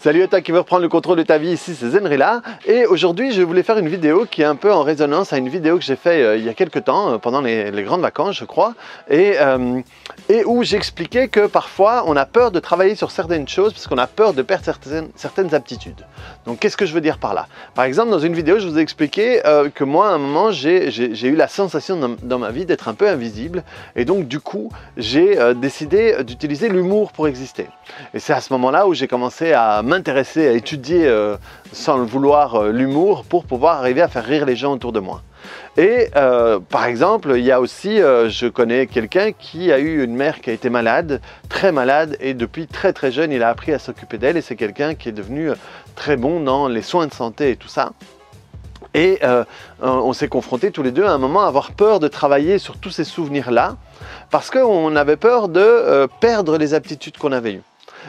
Salut à toi qui veut reprendre le contrôle de ta vie, ici c'est Zenrila et aujourd'hui je voulais faire une vidéo qui est un peu en résonance à une vidéo que j'ai fait il y a quelques temps, pendant les grandes vacances je crois, et où j'expliquais que parfois on a peur de travailler sur certaines choses parce qu'on a peur de perdre certaines aptitudes. Donc qu'est-ce que je veux dire par là? Par exemple dans une vidéo je vous ai expliqué que moi à un moment j'ai eu la sensation dans ma vie d'être un peu invisible et donc du coup j'ai décidé d'utiliser l'humour pour exister. Et c'est à ce moment-là où j'ai commencé à m'intéresser, à étudier sans le vouloir l'humour pour pouvoir arriver à faire rire les gens autour de moi. Et par exemple, il y a aussi, je connais quelqu'un qui a eu une mère qui a été malade, très malade, et depuis très jeune, il a appris à s'occuper d'elle et c'est quelqu'un qui est devenu très bon dans les soins de santé et tout ça. Et on s'est confrontés tous les deux à un moment à avoir peur de travailler sur tous ces souvenirs-là parce qu'on avait peur de perdre les aptitudes qu'on avait eues.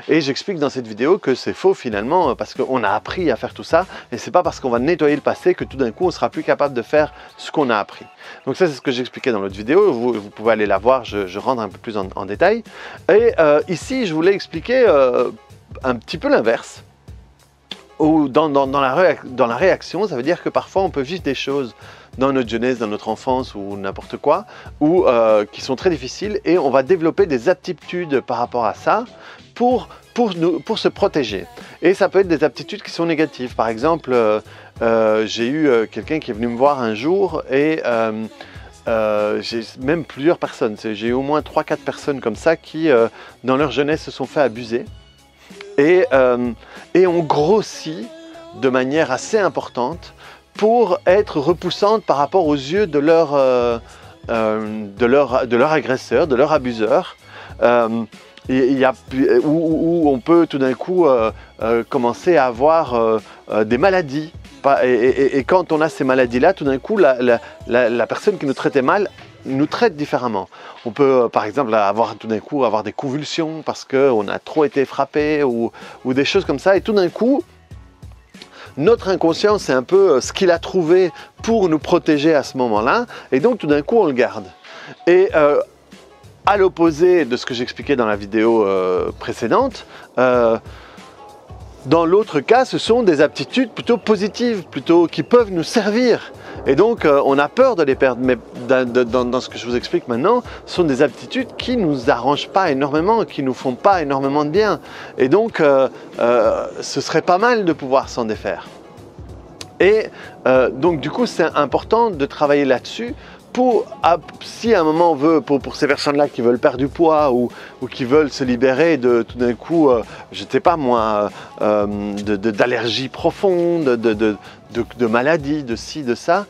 Et j'explique dans cette vidéo que c'est faux finalement parce qu'on a appris à faire tout ça et c'est pas parce qu'on va nettoyer le passé que tout d'un coup on sera plus capable de faire ce qu'on a appris. Donc ça c'est ce que j'expliquais dans l'autre vidéo, vous pouvez aller la voir, je rentre un peu plus en détail. Et ici je voulais expliquer un petit peu l'inverse. Ou dans la réaction, ça veut dire que parfois on peut vivre des choses dans notre jeunesse, dans notre enfance ou n'importe quoi, ou qui sont très difficiles et on va développer des aptitudes par rapport à ça pour se protéger. Et ça peut être des aptitudes qui sont négatives. Par exemple, j'ai eu quelqu'un qui est venu me voir un jour et j'ai même plusieurs personnes, j'ai eu au moins 3-4 personnes comme ça qui dans leur jeunesse se sont fait abuser. Et on grossit de manière assez importante pour être repoussante par rapport aux yeux de leur agresseur, de leur abuseur. Où on peut tout d'un coup commencer à avoir des maladies. Et quand on a ces maladies-là, tout d'un coup, la personne qui nous traitait mal nous traite différemment. On peut par exemple tout d'un coup avoir des convulsions parce qu'on a trop été frappé ou des choses comme ça et tout d'un coup notre inconscient c'est un peu ce qu'il a trouvé pour nous protéger à ce moment-là et donc tout d'un coup on le garde. Et à l'opposé de ce que j'expliquais dans la vidéo précédente, dans l'autre cas, ce sont des aptitudes plutôt positives, qui peuvent nous servir. Et donc, on a peur de les perdre. Mais dans ce que je vous explique maintenant, ce sont des aptitudes qui ne nous arrangent pas énormément, qui ne nous font pas énormément de bien. Et donc, ce serait pas mal de pouvoir s'en défaire. Et donc, du coup, c'est important de travailler là-dessus. Si à un moment on veut, pour ces personnes-là qui veulent perdre du poids ou qui veulent se libérer de tout d'un coup, je ne sais pas moi, d'allergies profondes, de maladies, de ci, de ça,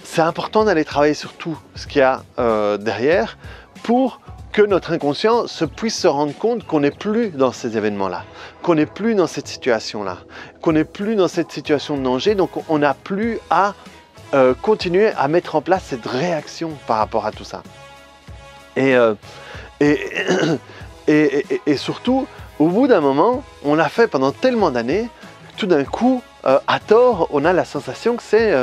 c'est important d'aller travailler sur tout ce qu'il y a derrière pour que notre inconscient puisse se rendre compte qu'on n'est plus dans ces événements-là, qu'on n'est plus dans cette situation-là, qu'on n'est plus dans cette situation de danger, donc on n'a plus à continuer à mettre en place cette réaction par rapport à tout ça. Et surtout, au bout d'un moment, on l'a fait pendant tellement d'années, tout d'un coup, à tort, on a la sensation que c'est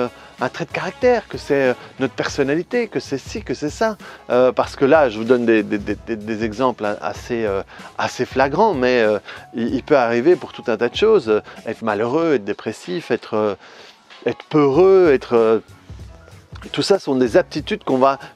un trait de caractère, que c'est notre personnalité, que c'est ci, que c'est ça. Parce que là, je vous donne des exemples assez flagrants, mais il peut arriver pour tout un tas de choses, être malheureux, être dépressif, être peureux, tout ça sont des aptitudes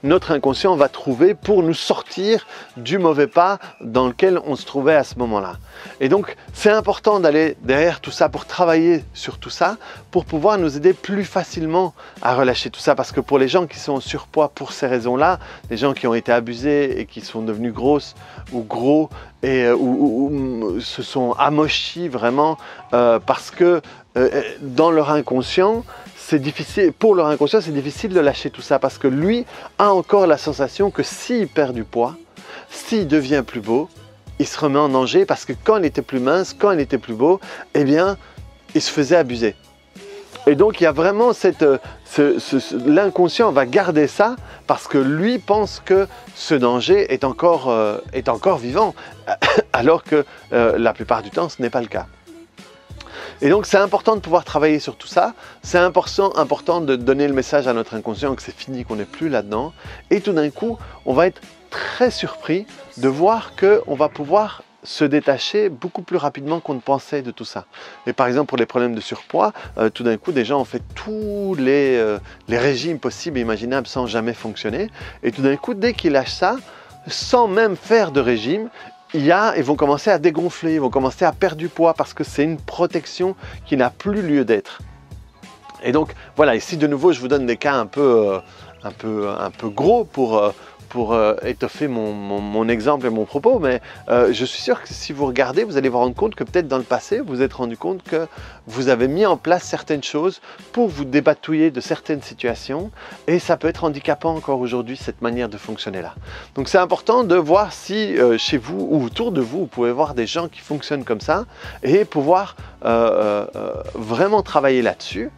notre inconscient va trouver pour nous sortir du mauvais pas dans lequel on se trouvait à ce moment-là. Et donc, c'est important d'aller derrière tout ça pour travailler sur tout ça, pour pouvoir nous aider plus facilement à relâcher tout ça. Parce que pour les gens qui sont en surpoids pour ces raisons-là, les gens qui ont été abusés et qui sont devenus grosses ou gros et ou se sont amochis vraiment parce que dans leur inconscient, c'est difficile de lâcher tout ça parce que lui a encore la sensation que s'il perd du poids, s'il devient plus beau, il se remet en danger parce que quand il était plus mince, quand il était plus beau, eh bien, il se faisait abuser. Et donc il y a vraiment l'inconscient va garder ça parce que lui pense que ce danger est encore vivant, alors que la plupart du temps ce n'est pas le cas. Et donc c'est important de pouvoir travailler sur tout ça, c'est important de donner le message à notre inconscient que c'est fini, qu'on n'est plus là-dedans. Et tout d'un coup, on va être très surpris de voir qu'on va pouvoir se détacher beaucoup plus rapidement qu'on ne pensait de tout ça. Et par exemple, pour les problèmes de surpoids, tout d'un coup, des gens ont fait tous les régimes possibles et imaginables sans jamais fonctionner. Et tout d'un coup, dès qu'ils lâchent ça, sans même faire de régime, ils vont commencer à dégonfler, ils vont commencer à perdre du poids parce que c'est une protection qui n'a plus lieu d'être. Et donc, voilà, ici de nouveau, je vous donne des cas un peu gros pour étoffer mon exemple et mon propos, mais je suis sûr que si vous regardez, vous allez vous rendre compte que peut-être dans le passé, vous vous êtes rendu compte que vous avez mis en place certaines choses pour vous débatouiller de certaines situations, et ça peut être handicapant encore aujourd'hui, cette manière de fonctionner là. Donc c'est important de voir si chez vous ou autour de vous, vous pouvez voir des gens qui fonctionnent comme ça, et pouvoir vraiment travailler là-dessus.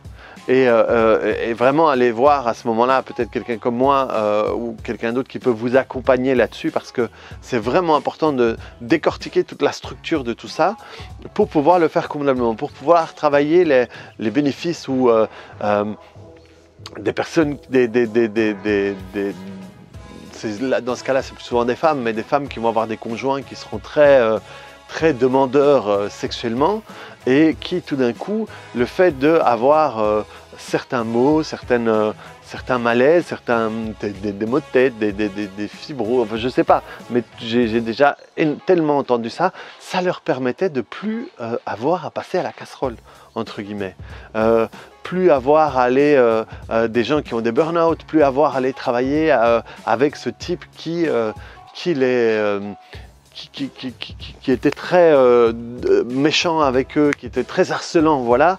Et vraiment aller voir à ce moment-là peut-être quelqu'un comme moi ou quelqu'un d'autre qui peut vous accompagner là-dessus, parce que c'est vraiment important de décortiquer toute la structure de tout ça pour pouvoir le faire convenablement, pour pouvoir travailler les bénéfices ou des personnes, dans ce cas-là c'est plus souvent des femmes, mais des femmes qui vont avoir des conjoints qui seront très demandeurs sexuellement, et qui tout d'un coup, le fait d'avoir certains maux, certains malaises, des maux de tête, des fibroses, enfin je sais pas, mais j'ai déjà tellement entendu ça, ça leur permettait de plus avoir à passer à la casserole, entre guillemets. Plus avoir à aller, des gens qui ont des burn-out, plus avoir à aller travailler avec ce type qui était très méchant avec eux, qui était très harcelant, voilà.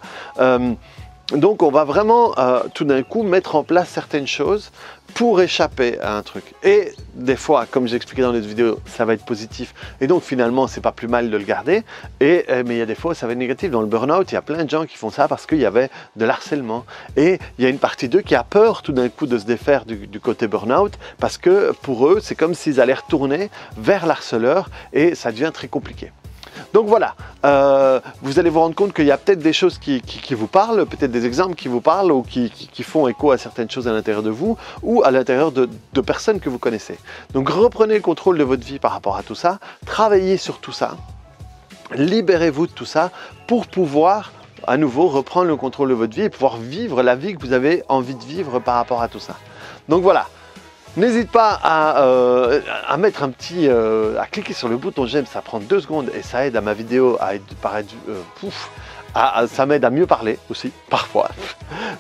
Donc on va vraiment tout d'un coup mettre en place certaines choses pour échapper à un truc. Et des fois, comme j'ai expliqué dans les vidéos, ça va être positif. Et donc finalement, c'est pas plus mal de le garder. Mais il y a des fois, ça va être négatif. Dans le burn-out, il y a plein de gens qui font ça parce qu'il y avait de l'harcèlement. Et il y a une partie d'eux qui a peur tout d'un coup de se défaire du côté burn-out, parce que pour eux, c'est comme s'ils allaient retourner vers l'harceleur et ça devient très compliqué. Donc voilà, vous allez vous rendre compte qu'il y a peut-être des choses qui vous parlent, peut-être des exemples qui vous parlent ou qui font écho à certaines choses à l'intérieur de vous ou à l'intérieur de personnes que vous connaissez. Donc reprenez le contrôle de votre vie par rapport à tout ça, travaillez sur tout ça, libérez-vous de tout ça pour pouvoir à nouveau reprendre le contrôle de votre vie et pouvoir vivre la vie que vous avez envie de vivre par rapport à tout ça. Donc voilà. N'hésite pas à mettre un petit, à cliquer sur le bouton j'aime, ça prend 2 secondes et ça aide à ma vidéo à paraître, ça m'aide à mieux parler aussi, parfois.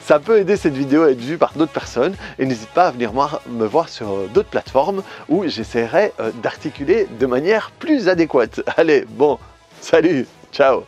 Ça peut aider cette vidéo à être vue par d'autres personnes, et n'hésite pas à venir me voir sur d'autres plateformes où j'essaierai d'articuler de manière plus adéquate. Allez, bon, salut, ciao!